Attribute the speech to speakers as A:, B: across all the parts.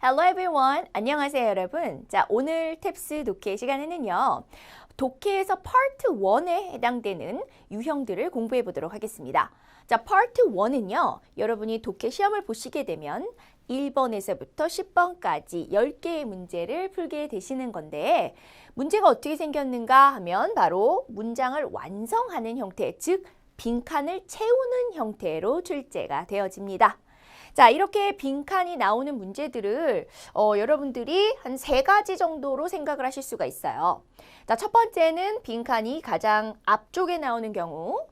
A: Hello everyone. 안녕하세요 여러분. 자, 오늘 탭스 독해 시간에는요. 독해에서 파트 1에 해당되는 유형들을 공부해 보도록 하겠습니다. 자, 파트 1은요. 여러분이 독해 시험을 보시게 되면 1번에서부터 10번까지 10개의 문제를 풀게 되시는 건데 문제가 어떻게 생겼는가 하면 바로 문장을 완성하는 형태, 즉 빈칸을 채우는 형태로 출제가 되어집니다. 자, 이렇게 빈칸이 나오는 문제들을 여러분들이 한 3가지 정도로 생각을 하실 수가 있어요. 자, 첫 번째는 빈칸이 가장 앞쪽에 나오는 경우,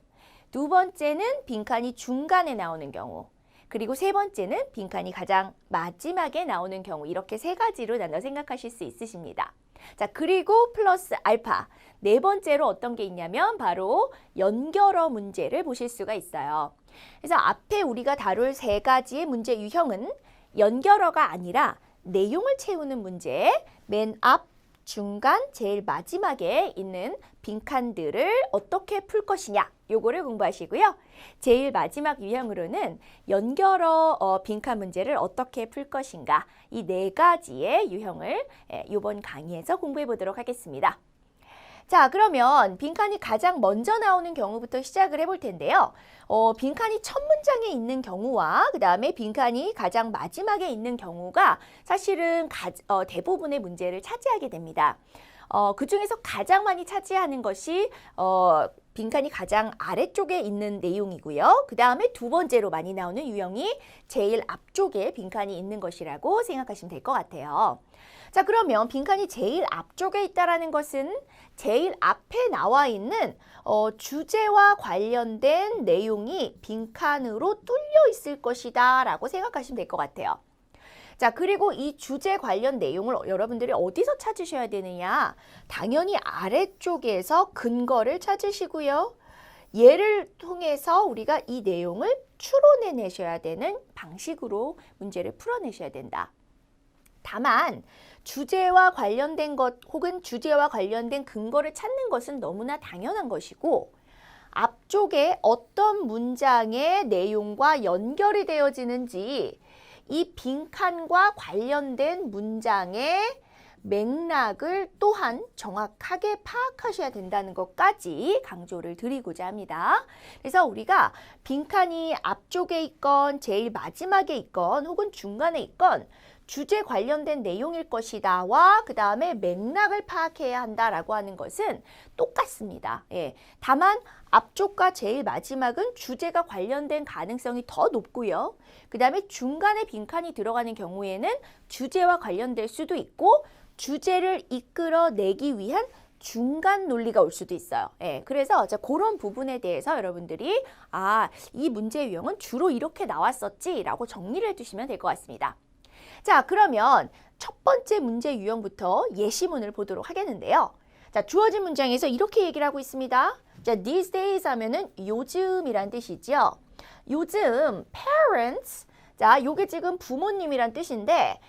A: 두 번째는 빈칸이 중간에 나오는 경우, 그리고 세 번째는 빈칸이 가장 마지막에 나오는 경우, 이렇게 3가지로 나눠 생각하실 수 있으십니다. 자, 그리고 플러스 알파, 네 번째로 어떤 게 있냐면 바로 연결어 문제를 보실 수가 있어요. 그래서 앞에 우리가 다룰 3가지의 문제 유형은 연결어가 아니라 내용을 채우는 문제, 맨 앞, 중간, 제일 마지막에 있는 빈칸들을 어떻게 풀 것이냐, 요거를 공부하시고요. 제일 마지막 유형으로는 연결어 빈칸 문제를 어떻게 풀 것인가, 이 4가지의 유형을 이번 강의에서 공부해 보도록 하겠습니다. 자, 그러면 빈칸이 가장 먼저 나오는 경우부터 시작을 해볼 텐데요. 빈칸이 첫 문장에 있는 경우와 그 다음에 빈칸이 가장 마지막에 있는 경우가 사실은 대부분의 문제를 차지하게 됩니다. 그 중에서 가장 많이 차지하는 것이 빈칸이 가장 아래쪽에 있는 내용이고요. 그 다음에 두 번째로 많이 나오는 유형이 제일 앞쪽에 빈칸이 있는 것이라고 생각하시면 될 것 같아요. 자, 그러면 빈칸이 제일 앞쪽에 있다는 것은 제일 앞에 나와 있는 주제와 관련된 내용이 빈칸으로 뚫려 있을 것이다 라고 생각하시면 될 것 같아요. 자, 그리고 이 주제 관련 내용을 여러분들이 어디서 찾으셔야 되느냐? 당연히 아래쪽에서 근거를 찾으시고요. 예를 통해서 우리가 이 내용을 추론해내셔야 되는 방식으로 문제를 풀어내셔야 된다. 다만 주제와 관련된 것 혹은 주제와 관련된 근거를 찾는 것은 너무나 당연한 것이고 앞쪽에 어떤 문장의 내용과 연결이 되어지는지 이 빈칸과 관련된 문장의 맥락을 또한 정확하게 파악하셔야 된다는 것까지 강조를 드리고자 합니다. 그래서 우리가 빈칸이 앞쪽에 있건 제일 마지막에 있건 혹은 중간에 있건 주제 관련된 내용일 것이다와 그 다음에 맥락을 파악해야 한다라고 하는 것은 똑같습니다. 예. 다만 앞쪽과 제일 마지막은 주제가 관련된 가능성이 더 높고요. 그 다음에 중간에 빈칸이 들어가는 경우에는 주제와 관련될 수도 있고 주제를 이끌어내기 위한 중간 논리가 올 수도 있어요. 예, 그래서 그런 부분에 대해서 여러분들이 이 문제 유형은 주로 이렇게 나왔었지 라고 정리를 해주시면 될 것 같습니다. 자, 그러면 첫 번째 문제 유형부터 예시문을 보도록 하겠는데요. 자, 주어진 문장에서 이렇게 얘기를 하고 있습니다. 자, these days 하면은 요즘이란 뜻이죠. 요즘 parents, 자, 요게 지금 부모님이란 뜻인데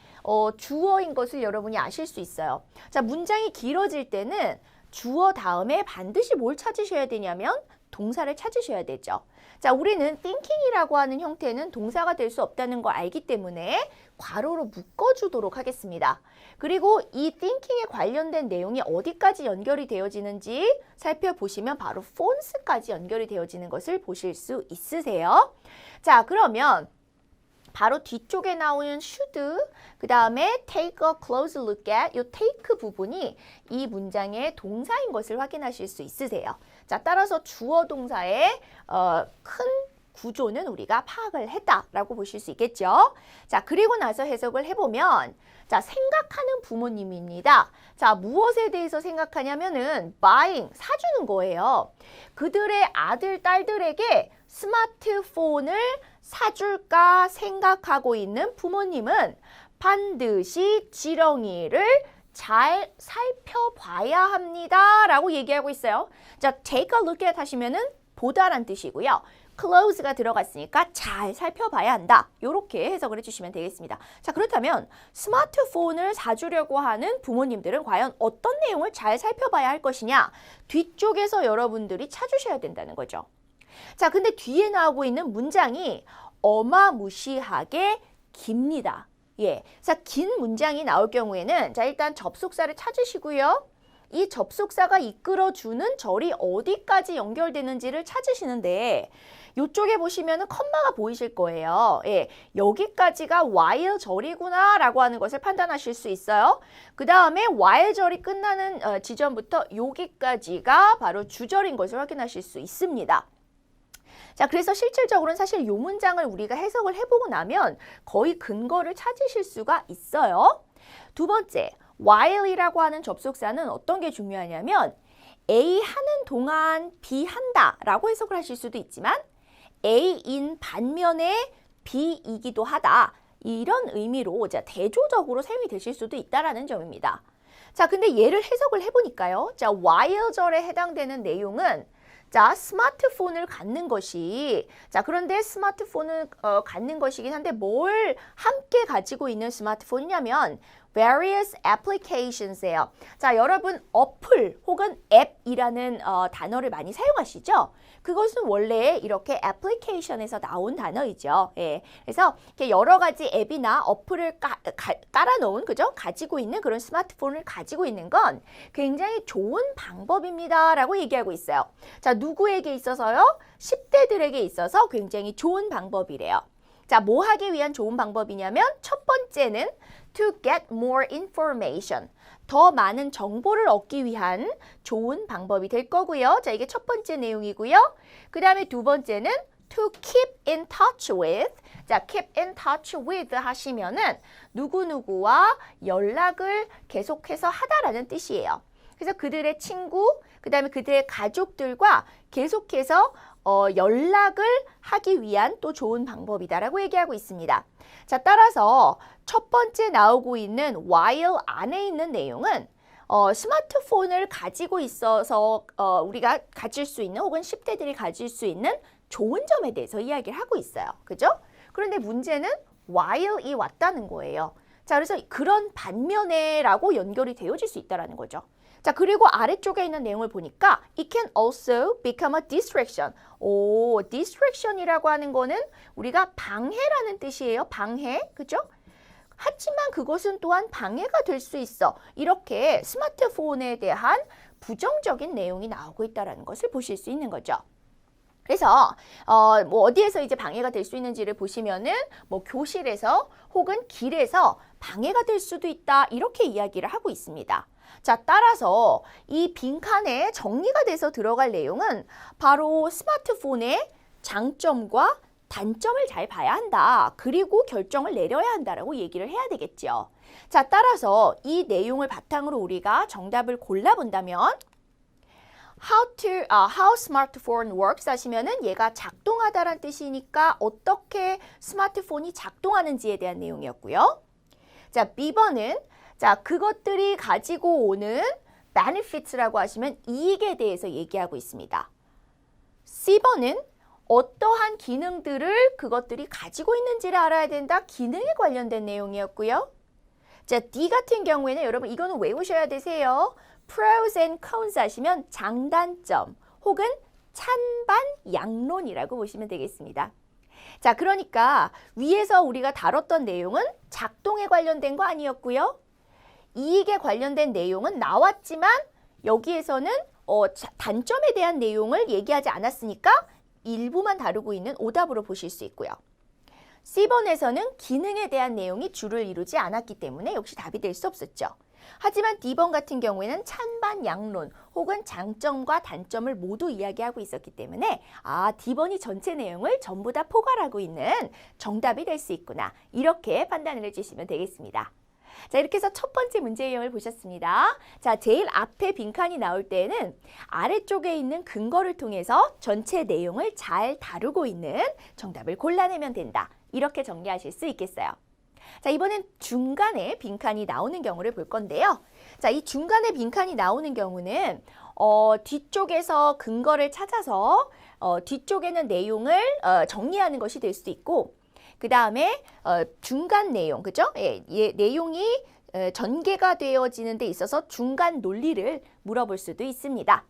A: 주어인 것을 여러분이 아실 수 있어요. 자, 문장이 길어질 때는 주어 다음에 반드시 뭘 찾으셔야 되냐면 동사를 찾으셔야 되죠. 자, 우리는 thinking이라고 하는 형태는 동사가 될 수 없다는 걸 알기 때문에 괄호로 묶어주도록 하겠습니다. 그리고 이 thinking에 관련된 내용이 어디까지 연결이 되어지는지 살펴보시면 바로 phones까지 연결이 되어지는 것을 보실 수 있으세요. 자, 그러면 바로 뒤쪽에 나오는 should, 그 다음에 take a close look at, 이 take 부분이 이 문장의 동사인 것을 확인하실 수 있으세요. 자, 따라서 주어 동사의 큰 구조는 우리가 파악을 했다라고 보실 수 있겠죠. 자, 그리고 나서 해석을 해보면 자, 생각하는 부모님입니다. 자, 무엇에 대해서 생각하냐면은 buying, 사주는 거예요. 그들의 아들, 딸들에게 스마트폰을 사줄까 생각하고 있는 부모님은 반드시 지렁이를 잘 살펴봐야 합니다 라고 얘기하고 있어요. 자, take a look at 하시면은 보다란 뜻이고요. close가 들어갔으니까 잘 살펴봐야 한다. 이렇게 해석을 해주시면 되겠습니다. 자, 그렇다면 스마트폰을 사주려고 하는 부모님들은 과연 어떤 내용을 잘 살펴봐야 할 것이냐? 뒤쪽에서 여러분들이 찾으셔야 된다는 거죠. 자, 근데 뒤에 나오고 있는 문장이 어마무시하게 깁니다. 예. 자, 긴 문장이 나올 경우에는 자, 일단 접속사를 찾으시고요. 이 접속사가 이끌어주는 절이 어디까지 연결되는지를 찾으시는데 이쪽에 보시면은 컴마가 보이실 거예요. 예, 여기까지가 while 절이구나 라고 하는 것을 판단하실 수 있어요. 그 다음에 while 절이 끝나는 지점부터 여기까지가 바로 주절인 것을 확인하실 수 있습니다. 자, 그래서 실질적으로는 사실 이 문장을 우리가 해석을 해보고 나면 거의 근거를 찾으실 수가 있어요. 두 번째, while이라고 하는 접속사는 어떤 게 중요하냐면 A 하는 동안 B 한다 라고 해석을 하실 수도 있지만 A인 반면에 B이기도 하다. 이런 의미로 대조적으로 사용이 되실 수도 있다라는 점입니다. 자, 근데 얘를 해석을 해보니까요. 자, while절에 해당되는 내용은 자, 스마트폰을 갖는 것이 자, 그런데 스마트폰을 갖는 것이긴 한데 뭘 함께 가지고 있는 스마트폰이냐면 various applications예요. 자, 여러분 어플 혹은 앱이라는 단어를 많이 사용하시죠? 그것은 원래 이렇게 application에서 나온 단어이죠. 예. 그래서 이렇게 여러 가지 앱이나 어플을 깔아놓은, 그죠? 가지고 있는 그런 스마트폰을 가지고 있는 건 굉장히 좋은 방법입니다. 라고 얘기하고 있어요. 자, 누구에게 있어서요? 10대들에게 있어서 굉장히 좋은 방법이래요. 자, 뭐 하기 위한 좋은 방법이냐면 첫 번째는 to get more information. 더 많은 정보를 얻기 위한 좋은 방법이 될 거고요. 자, 이게 첫 번째 내용이고요. 그 다음에 두 번째는 to keep in touch with. 자, keep in touch with 하시면은 누구누구와 연락을 계속해서 하다라는 뜻이에요. 그래서 그들의 친구, 그 다음에 그들의 가족들과 계속해서 연락을 하기 위한 또 좋은 방법이다라고 얘기하고 있습니다. 자, 따라서 첫 번째 나오고 있는 while 안에 있는 내용은 스마트폰을 가지고 있어서 우리가 가질 수 있는 혹은 10대들이 가질 수 있는 좋은 점에 대해서 이야기를 하고 있어요. 그죠? 그런데 문제는 while이 왔다는 거예요. 자, 그래서 그런 반면에 라고 연결이 되어질 수 있다는 거죠. 자, 그리고 아래쪽에 있는 내용을 보니까 it can also become a distraction. 오, distraction이라고 하는 거는 우리가 방해라는 뜻이에요. 방해, 그죠? 하지만 그것은 또한 방해가 될 수 있어. 이렇게 스마트폰에 대한 부정적인 내용이 나오고 있다는 것을 보실 수 있는 거죠. 그래서 뭐 어디에서 이제 방해가 될 수 있는지를 보시면은 뭐 교실에서 혹은 길에서 방해가 될 수도 있다. 이렇게 이야기를 하고 있습니다. 자, 따라서 이 빈칸에 정리가 돼서 들어갈 내용은 바로 스마트폰의 장점과 단점을 잘 봐야 한다. 그리고 결정을 내려야 한다라고 얘기를 해야 되겠죠. 자, 따라서 이 내용을 바탕으로 우리가 정답을 골라본다면 how smartphone works 하시면은 얘가 작동하다란 뜻이니까 어떻게 스마트폰이 작동하는지에 대한 내용이었고요. 자, B번은 자, 그것들이 가지고 오는 benefits라고 하시면 이익에 대해서 얘기하고 있습니다. C번은 어떠한 기능들을 그것들이 가지고 있는지를 알아야 된다. 기능에 관련된 내용이었고요. 자, D 같은 경우에는 여러분 이거는 외우셔야 되세요. pros and cons 하시면 장단점 혹은 찬반 양론이라고 보시면 되겠습니다. 자, 그러니까 위에서 우리가 다뤘던 내용은 작동에 관련된 거 아니었고요. 이익에 관련된 내용은 나왔지만 여기에서는 단점에 대한 내용을 얘기하지 않았으니까 일부만 다루고 있는 오답으로 보실 수 있고요. C번에서는 기능에 대한 내용이 주를 이루지 않았기 때문에 역시 답이 될 수 없었죠. 하지만 D번 같은 경우에는 찬반 양론 혹은 장점과 단점을 모두 이야기하고 있었기 때문에 D번이 전체 내용을 전부 다 포괄하고 있는 정답이 될 수 있구나. 이렇게 판단을 해주시면 되겠습니다. 자, 이렇게 해서 첫 번째 문제 유형을 보셨습니다. 자, 제일 앞에 빈칸이 나올 때는 아래쪽에 있는 근거를 통해서 전체 내용을 잘 다루고 있는 정답을 골라내면 된다. 이렇게 정리하실 수 있겠어요. 자, 이번엔 중간에 빈칸이 나오는 경우를 볼 건데요. 자, 이 중간에 빈칸이 나오는 경우는 뒤쪽에서 근거를 찾아서 뒤쪽에는 내용을 정리하는 것이 될 수도 있고 그 다음에 중간 내용, 그죠? 내용이 전개가 되어지는 데 있어서 중간 논리를 물어볼 수도 있습니다.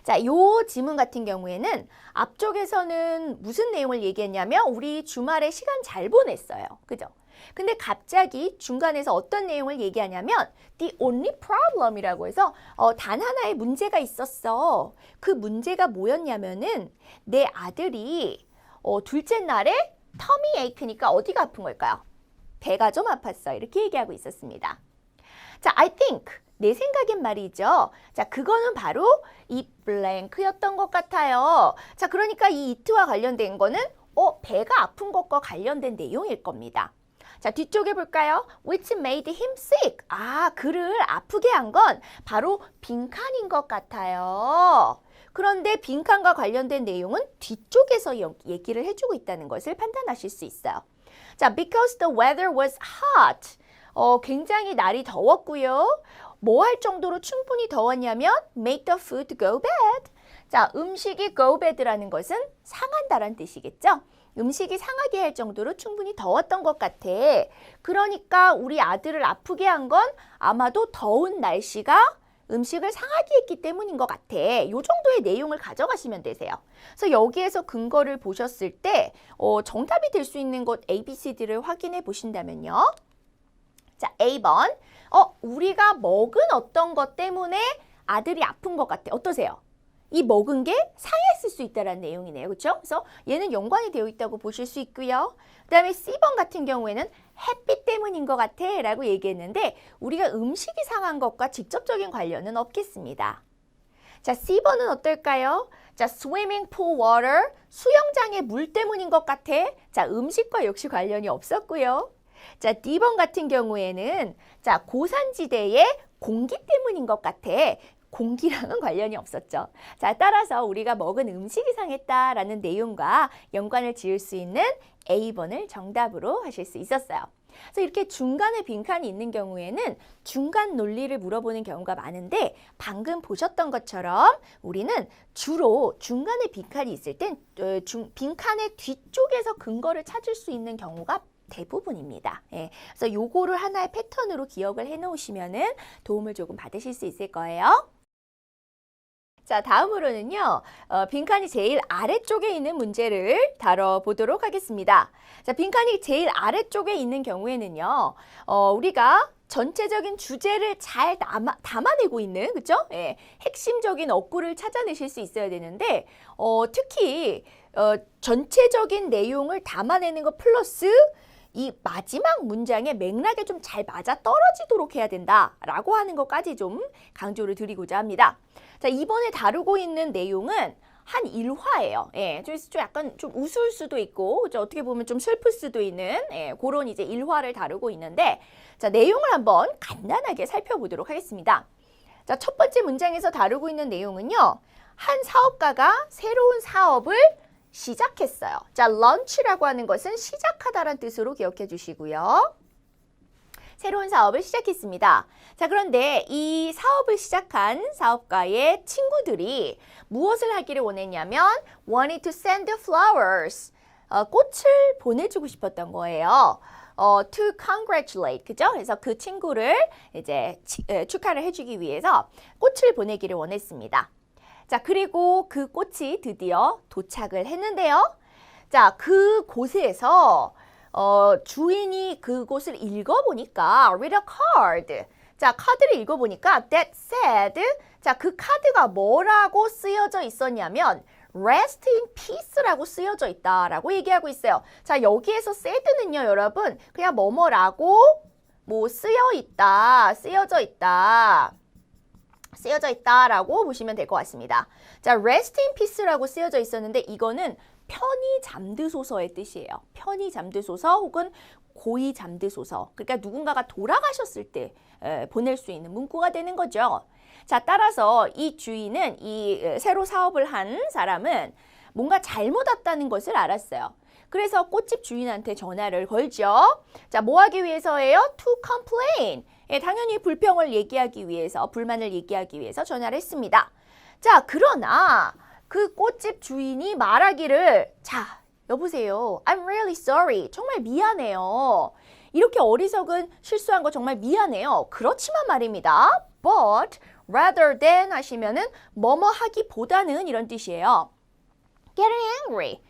A: 자, 요 지문 같은 경우에는 앞쪽에서는 무슨 내용을 얘기했냐면 우리 주말에 시간 잘 보냈어요. 그죠? 근데 갑자기 중간에서 어떤 내용을 얘기하냐면 the only problem이라고 해서 단 하나의 문제가 있었어. 그 문제가 뭐였냐면은 내 아들이 둘째 날에 tummy ache니까 어디가 아픈 걸까요? 배가 좀 아팠어. 이렇게 얘기하고 있었습니다. 자, I think 내 생각엔 말이죠. 자, 그거는 바로 이 blank였던 것 같아요. 자, 그러니까 이 it와 관련된 거는 배가 아픈 것과 관련된 내용일 겁니다. 자, 뒤쪽에 볼까요? Which made him sick. 아, 그를 아프게 한 건 바로 빈칸인 것 같아요. 그런데 빈칸과 관련된 내용은 뒤쪽에서 얘기를 해주고 있다는 것을 판단하실 수 있어요. 자, because the weather was hot. 굉장히 날이 더웠고요. 뭐 할 정도로 충분히 더웠냐면 make the food go bad. 자, 음식이 go bad라는 것은 상한다란 뜻이겠죠? 음식이 상하게 할 정도로 충분히 더웠던 것 같아. 그러니까 우리 아들을 아프게 한 건 아마도 더운 날씨가 음식을 상하게 했기 때문인 것 같아. 이 정도의 내용을 가져가시면 되세요. 그래서 여기에서 근거를 보셨을 때 정답이 될 수 있는 것 A, B, C, D를 확인해 보신다면요. 자, A번. 우리가 먹은 어떤 것 때문에 아들이 아픈 것 같아. 어떠세요? 이 먹은 게 상했을 수 있다는 내용이네요. 그렇죠? 그래서 얘는 연관이 되어 있다고 보실 수 있고요. 그 다음에 C번 같은 경우에는 햇빛 때문인 것 같아 라고 얘기했는데 우리가 음식이 상한 것과 직접적인 관련은 없겠습니다. 자, C번은 어떨까요? 자, swimming pool water, 수영장의 물 때문인 것 같아. 자, 음식과 역시 관련이 없었고요. 자, D번 같은 경우에는 자, 고산지대의 공기 때문인 것 같아. 공기랑은 관련이 없었죠. 자, 따라서 우리가 먹은 음식이 상했다라는 내용과 연관을 지을 수 있는 A번을 정답으로 하실 수 있었어요. 그래서 이렇게 중간에 빈칸이 있는 경우에는 중간 논리를 물어보는 경우가 많은데 방금 보셨던 것처럼 우리는 주로 중간에 빈칸이 있을 땐 빈칸의 뒤쪽에서 근거를 찾을 수 있는 경우가 대부분입니다. 예, 그래서 요거를 하나의 패턴으로 기억을 해 놓으시면은 도움을 조금 받으실 수 있을 거예요. 자, 다음으로는요. 빈칸이 제일 아래쪽에 있는 문제를 다뤄보도록 하겠습니다. 자, 빈칸이 제일 아래쪽에 있는 경우에는요. 우리가 전체적인 주제를 잘 담아내고 있는, 그죠? 예, 핵심적인 어구를 찾아내실 수 있어야 되는데 특히 전체적인 내용을 담아내는 것 플러스 이 마지막 문장의 맥락에 좀 잘 맞아 떨어지도록 해야 된다라고 하는 것까지 좀 강조를 드리고자 합니다. 자, 이번에 다루고 있는 내용은 한 일화예요. 예, 좀 약간 좀 우스울 수도 있고, 그죠? 어떻게 보면 좀 슬플 수도 있는 그런 이제 일화를 다루고 있는데, 자, 내용을 한번 간단하게 살펴보도록 하겠습니다. 자, 첫 번째 문장에서 다루고 있는 내용은요, 한 사업가가 새로운 사업을 시작했어요. 자, launch라고 하는 것은 시작하다라는 뜻으로 기억해 주시고요. 새로운 사업을 시작했습니다. 자, 그런데 이 사업을 시작한 사업가의 친구들이 무엇을 하기를 원했냐면 wanted to send flowers, 꽃을 보내주고 싶었던 거예요. to congratulate, 그죠? 그래서 그 친구를 이제 축하를 해주기 위해서 꽃을 보내기를 원했습니다. 자, 그리고 그 꽃이 드디어 도착을 했는데요. 자, 그곳에서 주인이 그곳을 읽어보니까 read a card. 자, 카드를 읽어보니까 that said, 자, 그 카드가 뭐라고 쓰여져 있었냐면 rest in peace라고 쓰여져 있다라고 얘기하고 있어요. 자, 여기에서 said는요, 여러분, 그냥 뭐뭐라고 뭐 쓰여져 있다라고 보시면 될 것 같습니다. 자, rest in peace라고 쓰여져 있었는데 이거는 편히 잠드소서의 뜻이에요. 편히 잠드소서 혹은 고이 잠드소서. 그러니까 누군가가 돌아가셨을 때 보낼 수 있는 문구가 되는 거죠. 자, 따라서 이 주인은 이 새로 사업을 한 사람은 뭔가 잘못 왔다는 것을 알았어요. 그래서 꽃집 주인한테 전화를 걸죠. 자, 뭐 하기 위해서예요? To complain. 예, 당연히 불평을 얘기하기 위해서, 불만을 얘기하기 위해서 전화를 했습니다. 자, 그러나 그 꽃집 주인이 말하기를, 자, 여보세요. I'm really sorry. 정말 미안해요. 이렇게 어리석은 실수한 거 정말 미안해요. 그렇지만 말입니다. But rather than 하시면은 뭐뭐 하기보다는 이런 뜻이에요. Getting angry.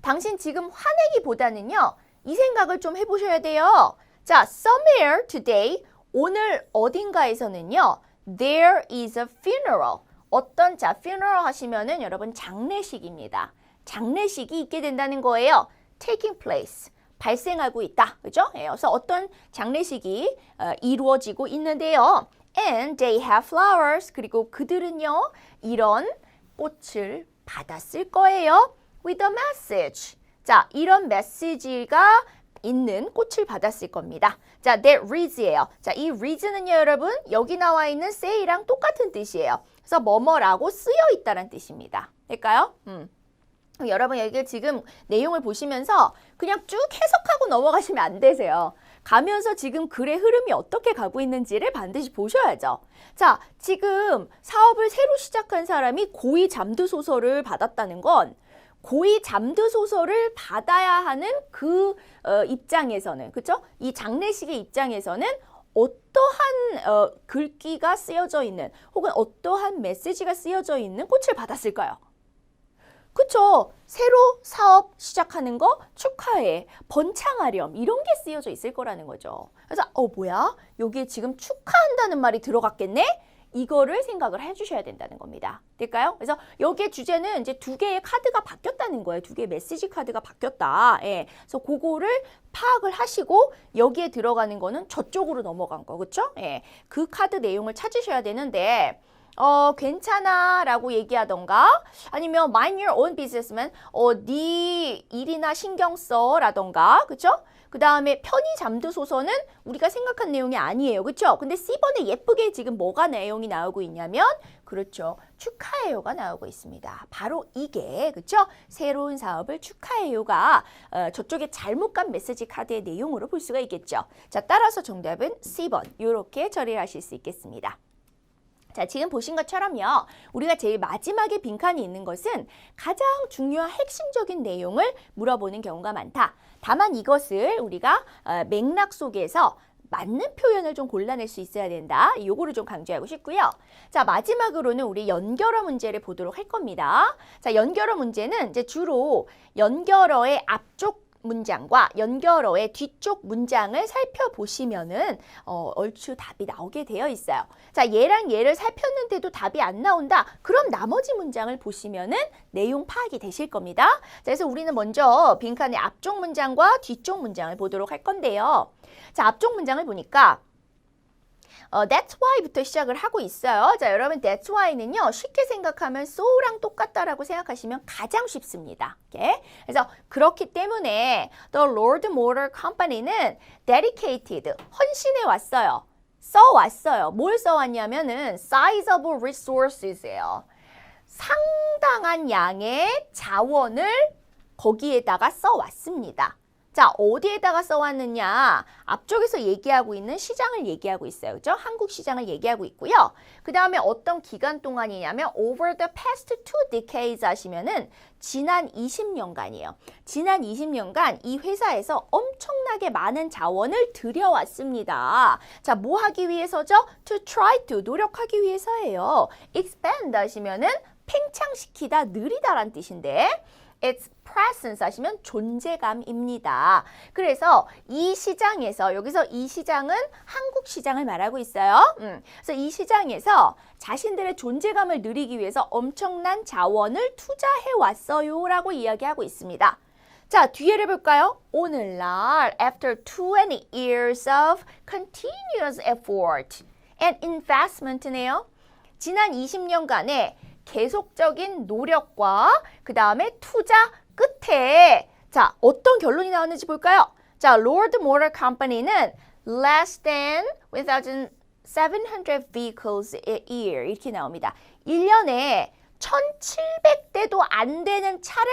A: 당신 지금 화내기보다는요. 이 생각을 좀 해보셔야 돼요. 자, somewhere today, 오늘 어딘가에서는요, there is a funeral. 어떤, 자, funeral 하시면은 여러분 장례식입니다. 장례식이 있게 된다는 거예요. taking place. 발생하고 있다. 그죠? 그래서 어떤 장례식이 이루어지고 있는데요. And they have flowers. 그리고 그들은요, 이런 꽃을 받았을 거예요. With a message. 자, 이런 메시지가 있는 꽃을 받았을 겁니다. 자, that reads예요. 자, 이 reads는요, 여러분, 여기 나와 있는 say랑 똑같은 뜻이에요. 그래서 뭐뭐라고 쓰여 있다는 뜻입니다. 될까요? 여러분 여기 지금 내용을 보시면서 그냥 쭉 해석하고 넘어가시면 안 되세요. 가면서 지금 글의 흐름이 어떻게 가고 있는지를 반드시 보셔야죠. 자, 지금 사업을 새로 시작한 사람이 고위 잠드소서를 받았다는 건 고위 잠드소서를 받아야 하는 그 입장에서는, 그렇죠? 이 장례식의 입장에서는 어떠한 글귀가 쓰여져 있는 혹은 어떠한 메시지가 쓰여져 있는 꽃을 받았을까요? 그쵸? 새로 사업 시작하는 거 축하해, 번창하렴 이런 게 쓰여져 있을 거라는 거죠. 그래서 뭐야? 여기에 지금 축하한다는 말이 들어갔겠네? 이거를 생각을 해주셔야 된다는 겁니다. 될까요? 그래서 여기에 주제는 이제 두 개의 카드가 바뀌었다는 거예요. 두 개의 메시지 카드가 바뀌었다. 예. 그래서 그거를 파악을 하시고 여기에 들어가는 거는 저쪽으로 넘어간 거, 그렇죠? 예. 그 카드 내용을 찾으셔야 되는데. 괜찮아 라고 얘기하던가 아니면 mind your own businessman 네 일이나 신경 써 라던가 그쵸? 그 다음에 편히 잠드소서는 우리가 생각한 내용이 아니에요. 그쵸? 근데 C번에 예쁘게 지금 뭐가 내용이 나오고 있냐면 그렇죠. 축하해요가 나오고 있습니다. 바로 이게 그쵸? 새로운 사업을 축하해요가 저쪽에 잘못 간 메시지 카드의 내용으로 볼 수가 있겠죠. 자, 따라서 정답은 C번 이렇게 처리하실 수 있겠습니다. 자, 지금 보신 것처럼요. 우리가 제일 마지막에 빈칸이 있는 것은 가장 중요한 핵심적인 내용을 물어보는 경우가 많다. 다만 이것을 우리가 맥락 속에서 맞는 표현을 좀 골라낼 수 있어야 된다. 요거를 좀 강조하고 싶고요. 자, 마지막으로는 우리 연결어 문제를 보도록 할 겁니다. 자, 연결어 문제는 이제 주로 연결어의 앞쪽 문장과 연결어의 뒤쪽 문장을 살펴보시면은 얼추 답이 나오게 되어 있어요. 자, 얘랑 얘를 살폈는데도 답이 안 나온다. 그럼 나머지 문장을 보시면은 내용 파악이 되실 겁니다. 자, 그래서 우리는 먼저 빈칸의 앞쪽 문장과 뒤쪽 문장을 보도록 할 건데요. 자, 앞쪽 문장을 보니까 that's why부터 시작을 하고 있어요. 자, 여러분 that's why는요. 쉽게 생각하면 so랑 똑같다라고 생각하시면 가장 쉽습니다. 오케이? 그래서 그렇기 때문에 the Lord Motor Company는 dedicated, 헌신해 왔어요. 써왔어요. 뭘 써왔냐면은 sizable resources예요. 상당한 양의 자원을 거기에다가 써왔습니다. 자, 어디에다가 써왔느냐? 앞쪽에서 얘기하고 있는 시장을 얘기하고 있어요. 그죠? 한국 시장을 얘기하고 있고요. 그 다음에 어떤 기간 동안이냐면 over the past 2 decades 하시면은 지난 20년간이에요. 지난 20년간 이 회사에서 엄청나게 많은 자원을 들여왔습니다. 자, 뭐 하기 위해서죠? To try to, 노력하기 위해서예요. expand 하시면은 팽창시키다, 느리다란 뜻인데 its presence 하시면 존재감입니다. 그래서 이 시장에서 여기서 이 시장은 한국 시장을 말하고 있어요. 그래서 이 시장에서 자신들의 존재감을 누리기 위해서 엄청난 자원을 투자해 왔어요 라고 이야기하고 있습니다. 자, 뒤에를 볼까요? 오늘날 after 20 years of continuous effort and investment네요. 지난 20년간의 계속적인 노력과 그 다음에 투자 끝에 자, 어떤 결론이 나왔는지 볼까요? 자, Lord Motor Company는 less than 1,700 vehicles a year 이렇게 나옵니다. 1년에 1,700대도 안 되는 차를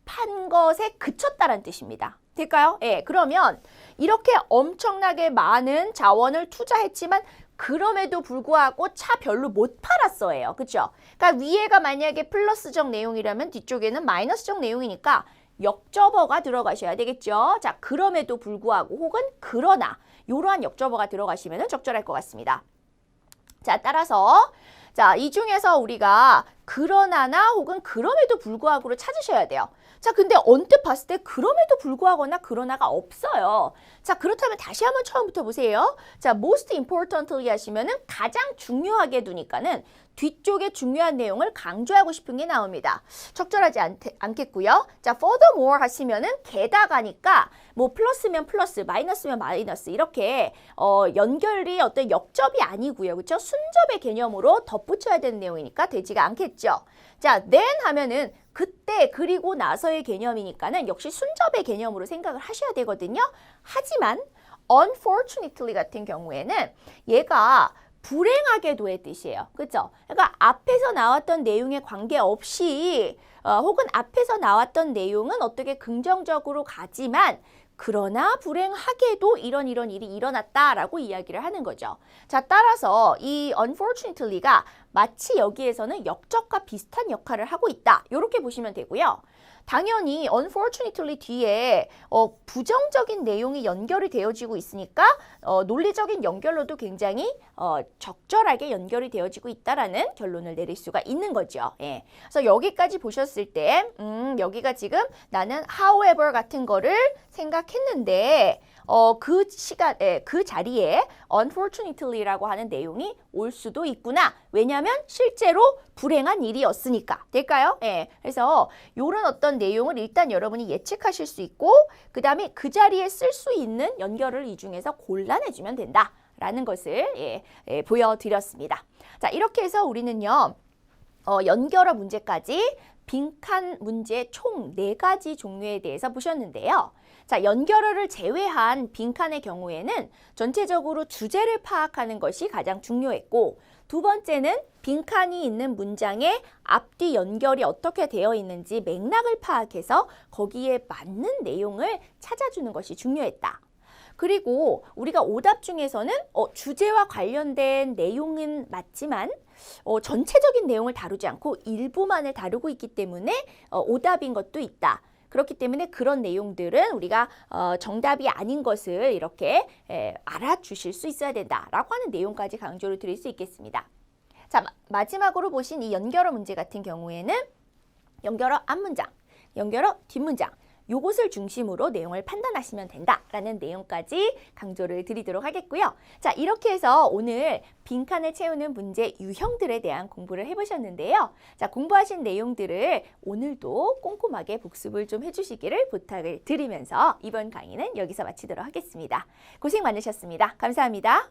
A: 판 것에 그쳤다는 뜻입니다. 될까요? 예, 그러면 이렇게 엄청나게 많은 자원을 투자했지만 그럼에도 불구하고 차 별로 못 팔았어요. 그죠? 그러니까 위에가 만약에 플러스적 내용이라면 뒤쪽에는 마이너스적 내용이니까 역접어가 들어가셔야 되겠죠. 자, 그럼에도 불구하고 혹은 그러나 이러한 역접어가 들어가시면 적절할 것 같습니다. 자, 따라서 자, 이 중에서 우리가 그러나나 혹은 그럼에도 불구하고를 찾으셔야 돼요. 자, 근데 언뜻 봤을 때 그럼에도 불구하거나 그러나가 없어요. 자, 그렇다면 다시 한번 처음부터 보세요. 자, most importantly 하시면은 가장 중요하게 두니까는 뒤쪽에 중요한 내용을 강조하고 싶은 게 나옵니다. 적절하지 않겠고요. 자, furthermore 하시면은 게다가니까 뭐 플러스면 플러스, 마이너스면 마이너스 이렇게 연결이 어떤 역접이 아니고요. 그렇죠? 순접의 개념으로 덧붙여야 되는 내용이니까 되지가 않겠죠. 자, then 하면은 그때 그리고 나서의 개념이니까는 역시 순접의 개념으로 생각을 하셔야 되거든요. 하지만 unfortunately 같은 경우에는 얘가 불행하게도의 뜻이에요. 그렇죠? 그러니까 앞에서 나왔던 내용에 관계없이 혹은 앞에서 나왔던 내용은 어떻게 긍정적으로 가지만 그러나 불행하게도 이런 일이 일어났다라고 이야기를 하는 거죠. 자, 따라서 이 unfortunately가 마치 여기에서는 역접과 비슷한 역할을 하고 있다. 이렇게 보시면 되고요. 당연히 unfortunately 뒤에 부정적인 내용이 연결이 되어지고 있으니까 논리적인 연결로도 굉장히 적절하게 연결이 되어지고 있다라는 결론을 내릴 수가 있는 거죠. 예. 그래서 여기까지 보셨을 때 여기가 지금 나는 however 같은 거를 생각했는데 그 시간에 그 자리에 unfortunately라고 하는 내용이 올 수도 있구나. 왜냐하면 실제로 불행한 일이었으니까. 될까요? 예. 그래서 이런 어떤 내용을 일단 여러분이 예측하실 수 있고 그 다음에 그 자리에 쓸 수 있는 연결을 이 중에서 골라내주면 된다라는 것을 보여드렸습니다. 자, 이렇게 해서 우리는요. 연결어 문제까지 빈칸 문제 총 4가지 종류에 대해서 보셨는데요. 자, 연결어를 제외한 빈칸의 경우에는 전체적으로 주제를 파악하는 것이 가장 중요했고 두 번째는 빈칸이 있는 문장의 앞뒤 연결이 어떻게 되어 있는지 맥락을 파악해서 거기에 맞는 내용을 찾아주는 것이 중요했다. 그리고 우리가 오답 중에서는 주제와 관련된 내용은 맞지만 전체적인 내용을 다루지 않고 일부만을 다루고 있기 때문에 오답인 것도 있다. 그렇기 때문에 그런 내용들은 우리가 정답이 아닌 것을 이렇게 알아주실 수 있어야 된다라고 하는 내용까지 강조를 드릴 수 있겠습니다. 자, 마지막으로 보신 이 연결어 문제 같은 경우에는 연결어 앞문장, 연결어 뒷문장 요것을 중심으로 내용을 판단하시면 된다라는 내용까지 강조를 드리도록 하겠고요. 자, 이렇게 해서 오늘 빈칸을 채우는 문제 유형들에 대한 공부를 해보셨는데요. 자, 공부하신 내용들을 오늘도 꼼꼼하게 복습을 좀 해주시기를 부탁을 드리면서 이번 강의는 여기서 마치도록 하겠습니다. 고생 많으셨습니다. 감사합니다.